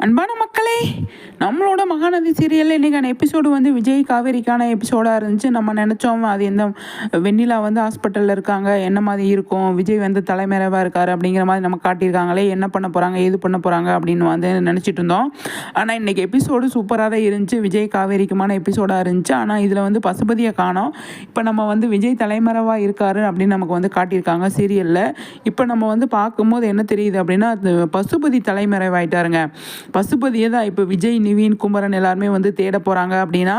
அன்பான மக்களே, நம்மளோட மகாநதி சீரியலில் இன்றைக்கான எபிசோடு வந்து விஜய் காவேரிக்கான எபிசோடாக இருந்துச்சு. நம்ம நினச்சோம் அது எந்த வெண்ணிலா வந்து ஹாஸ்பிட்டலில் இருக்காங்க, என்ன மாதிரி இருக்கும், விஜய் வந்து தலைமறைவாக இருக்கார் அப்படிங்கிற மாதிரி நம்ம காட்டியிருக்காங்களே, என்ன பண்ண போகிறாங்க, ஏது பண்ண போகிறாங்க அப்படின்னு வந்து நினச்சிட்டு இருந்தோம். ஆனால் இன்றைக்கி எபிசோடு சூப்பராக தான் இருந்துச்சு. விஜய் காவேரிக்குமான எபிசோடாக இருந்துச்சு. ஆனால் இதில் வந்து பசுபதியை காணோம். இப்போ நம்ம வந்து விஜய் தலைமறைவாக இருக்கார் அப்படின்னு நமக்கு வந்து காட்டியிருக்காங்க சீரியலில். இப்போ நம்ம வந்து பார்க்கும்போது என்ன தெரியுது அப்படின்னா, அது பசுபதி தலைமறைவாயிட்டாருங்க. பசுபதியை தான் இப்போ விஜய், நிவின், குமரன் எல்லாருமே வந்து தேட போகிறாங்க. அப்படின்னா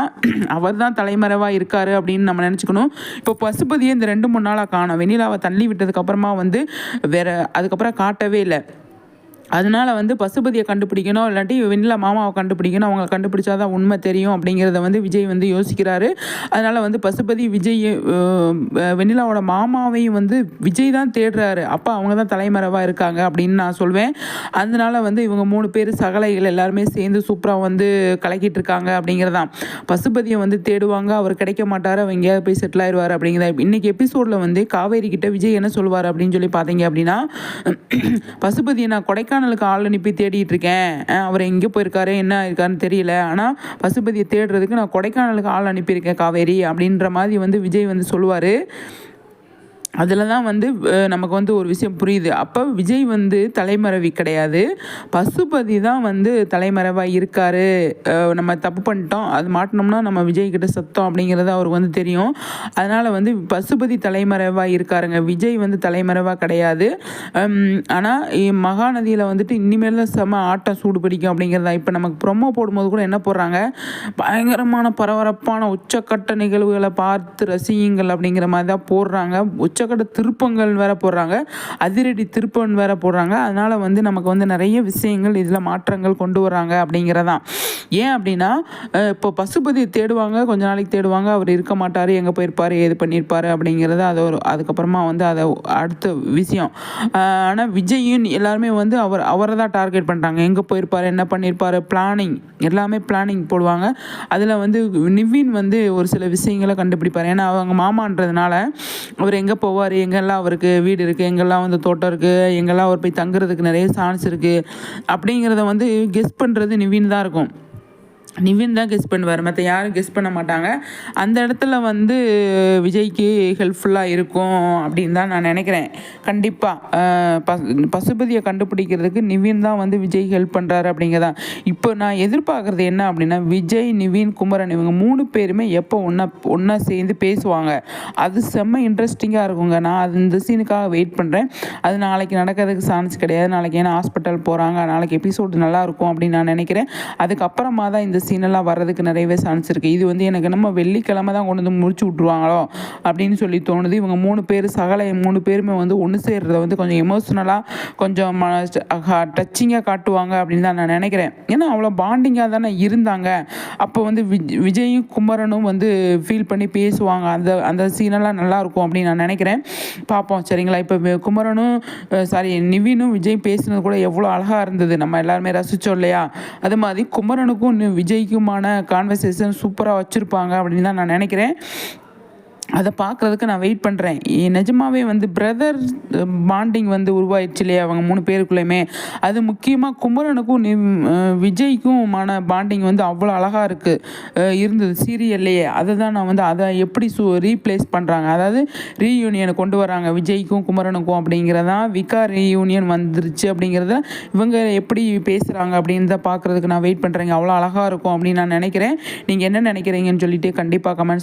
அவர் தான் தலைமறைவாக இருக்கார் அப்படின்னு நம்ம நினச்சிக்கணும். இப்போ பசுபதியை இந்த 2-3 நாளாக காணோம். வெண்ணிலாவை தள்ளி விட்டதுக்கப்புறமா வந்து வேறு அதுக்கப்புறம் காட்டவே இல்லை. அதனால் வந்து பசுபதியை கண்டுபிடிக்கணும், இல்லாட்டி வெண்ணிலா மாமாவை கண்டுபிடிக்கணும். அவங்க கண்டுபிடிச்சா தான் உண்மை தெரியும் அப்படிங்கிறத வந்து விஜய் வந்து யோசிக்கிறாரு. அதனால் வந்து பசுபதி விஜய் வெண்ணிலாவோட மாமாவையும் வந்து விஜய் தான் தேடுறாரு. அப்போ அவங்க தான் தலைமறைவாக இருக்காங்க அப்படின்னு நான் சொல்வேன். அதனால் வந்து இவங்க 3 பேர் சகலைகள் எல்லாருமே சேர்ந்து சூப்பராக வந்து கலக்கிட்டு இருக்காங்க அப்படிங்கிறதான். பசுபதியை வந்து தேடுவாங்க, அவர் கிடைக்க மாட்டார், அவங்க எங்கேயாவது போய் செட்டில் ஆயிடுவார் அப்படிங்கிறத. இன்றைக்கி எபிசோடில் வந்து காவேரி கிட்ட விஜய் என்ன சொல்வார் அப்படின்னு சொல்லி பார்த்தீங்க அப்படின்னா, பசுபதியை நான் கொடைக்கானலுக்கு ஆள் அனுப்பி தேடிட்டு இருக்கேன், அவர் எங்கே போயிருக்காரு, என்ன இருக்காருன்னு தெரியல, ஆனால் பசுபதியை தேடுறதுக்கு நான் கொடைக்கானலுக்கு ஆள் அனுப்பியிருக்கேன் காவேரி அப்படின்ற மாதிரி வந்து விஜய் வந்து சொல்லுவார். அதில் தான் வந்து நமக்கு வந்து ஒரு விஷயம் புரியுது. அப்போ விஜய் வந்து தலைமறைவி கிடையாது, பசுபதி தான் வந்து தலைமறைவாக இருக்கார். நம்ம தப்பு பண்ணிட்டோம், அது மாட்டினோம்னா நம்ம விஜய்கிட்ட சத்தம் அப்படிங்கிறது அவருக்கு வந்து தெரியும். அதனால் வந்து பசுபதி தலைமறைவாக இருக்காருங்க, விஜய் வந்து தலைமறைவாக கிடையாது. ஆனால் மகாநதியில் வந்துட்டு இனிமேல் தான் செம ஆட்டம் சூடு பிடிக்கும் அப்படிங்கிறதா. இப்போ நமக்கு ப்ரொமோ போடும்போது கூட என்ன போடுறாங்க, பயங்கரமான பரபரப்பான உச்சக்கட்ட நிகழ்வுகளை பார்த்து ரசியுங்கள் அப்படிங்கிற மாதிரி தான் போடுறாங்க. உச்சக்கட்ட திருப்பங்கள் வேற போடுறாங்க, அதிரடி திருப்பம் வேற போடுறாங்க. அதனால் வந்து நமக்கு வந்து நிறைய விஷயங்கள் இதில் மாற்றங்கள் கொண்டு வராங்க அப்படிங்கிறதான். ஏன் அப்படின்னா, இப்போ பசுபதியை தேடுவாங்க, கொஞ்ச நாளைக்கு தேடுவாங்க, அவர் இருக்க மாட்டார், எங்கே போயிருப்பார், ஏது பண்ணியிருப்பார் அப்படிங்கிறது அது ஒரு அதுக்கப்புறமா வந்து அதை அடுத்த விஷயம். ஆனால் விஜயும் எல்லாருமே வந்து அவரை தான் டார்கெட் பண்ணுறாங்க, எங்கே போயிருப்பார், என்ன பண்ணியிருப்பார், பிளானிங் எல்லாமே பிளானிங் போடுவாங்க. அதில் வந்து நிவின் வந்து ஒரு சில விஷயங்களை கண்டுபிடிப்பார். ஏன்னா அவங்க மாமான்றதுனால அவர் எங்கே போவார், எங்கெல்லாம் அவருக்கு வீடு இருக்குது, எங்கெல்லாம் வந்து தோட்டம் இருக்குது, எங்கெல்லாம் அவர் போய் தங்குறதுக்கு நிறைய சான்ஸ் இருக்குது அப்படிங்கிறத வந்து கெஸ் பண்ணுறது நிவின் தான் இருக்கும். நிவின் தான் கெஸ் பண்ணுவார், மற்ற யாரும் கெஸ் பண்ண மாட்டாங்க. அந்த இடத்துல வந்து விஜய்க்கு ஹெல்ப்ஃபுல்லாக இருக்கும் அப்படின்னு தான் நான் நினைக்கிறேன். கண்டிப்பாக பசுபதியை கண்டுபிடிக்கிறதுக்கு நிவின் தான் வந்து விஜய் ஹெல்ப் பண்ணுறாரு அப்படிங்கிறதான். இப்போ நான் எதிர்பார்க்குறது என்ன அப்படின்னா, விஜய், நிவின், குமரன் இவங்க 3 பேருமே எப்போ ஒன்றா சேர்ந்து பேசுவாங்க, அது செம்ம இன்ட்ரெஸ்டிங்காக இருக்குங்க. நான் அது இந்த சீனுக்காக வெயிட் பண்ணுறேன். அது நாளைக்கு நடக்கிறதுக்கு சான்ஸ் கிடையாது. நாளைக்கு ஏன்னா ஹாஸ்பிட்டல் போகிறாங்க, நாளைக்கு எபிசோடு நல்லாயிருக்கும் அப்படின்னு நான் நினைக்கிறேன். அதுக்கப்புறமா தான் இந்த சீனெல்லாம் வர்றதுக்கு நிறையவே சான்ஸ் இருக்குது. இது வந்து எனக்கு நம்ம வெள்ளிக்கிழமை தான் கொண்டு வந்து முடிச்சு விட்ருவாங்களோ அப்படின்னு சொல்லி தோணுது. இவங்க 3 பேர் சகலை 3 பேருமே வந்து ஒன்று சேர்றத வந்து கொஞ்சம் எமோஷ்னலாக கொஞ்சம் டச்சிங்காக காட்டுவாங்க அப்படின்னு தான் நான் நினைக்கிறேன். ஏன்னா அவ்வளோ பாண்டிங்காக தானே இருந்தாங்க. அப்போ வந்து விஜயும் குமரனும் வந்து ஃபீல் பண்ணி பேசுவாங்க. அந்த சீனெல்லாம் நல்லாயிருக்கும் அப்படின்னு நான் நினைக்கிறேன். பார்ப்போம் சரிங்களா. இப்போ குமரனும் நிவினும் விஜய் பேசுனது கூட எவ்வளோ அழகாக இருந்தது, நம்ம எல்லாருமே ரசித்தோம் இல்லையா. அது மாதிரி குமரனுக்கும் விஜய்க்குமான கான்வர்சேஷன் சூப்பராக வச்சுருப்பாங்க அப்படின்னு தான் நான் நினைக்கிறேன். அதை பார்க்குறதுக்கு நான் வெயிட் பண்ணுறேன். நிஜமாகவே வந்து பிரதர் பாண்டிங் வந்து உருவாயிடுச்சு இல்லையா அவங்க 3 பேருக்குள்ளேயுமே. அது முக்கியமாக குமரனுக்கும் விஜய்க்குமான பாண்டிங் வந்து அவ்வளோ அழகாக இருந்தது சீரியல்லையே. அதை தான் நான் வந்து அதை எப்படி ரீப்ளேஸ் பண்ணுறாங்க, அதாவது ரீயூனியனை கொண்டு வராங்க விஜய்க்கும் குமரனுக்கும் அப்படிங்கிறதான். விகா ரீயூனியன் வந்துருச்சு அப்படிங்கிறத இவங்க எப்படி பேசுகிறாங்க அப்படின்னு தான் பார்க்குறதுக்கு நான் வெயிட் பண்ணுறேங்க. அவ்வளோ அழகாக இருக்கும் அப்படின்னு நான் நினைக்கிறேன். நீங்கள் என்ன நினைக்கிறீங்கன்னு சொல்லிட்டு கண்டிப்பாக கமெண்ட்ஸ்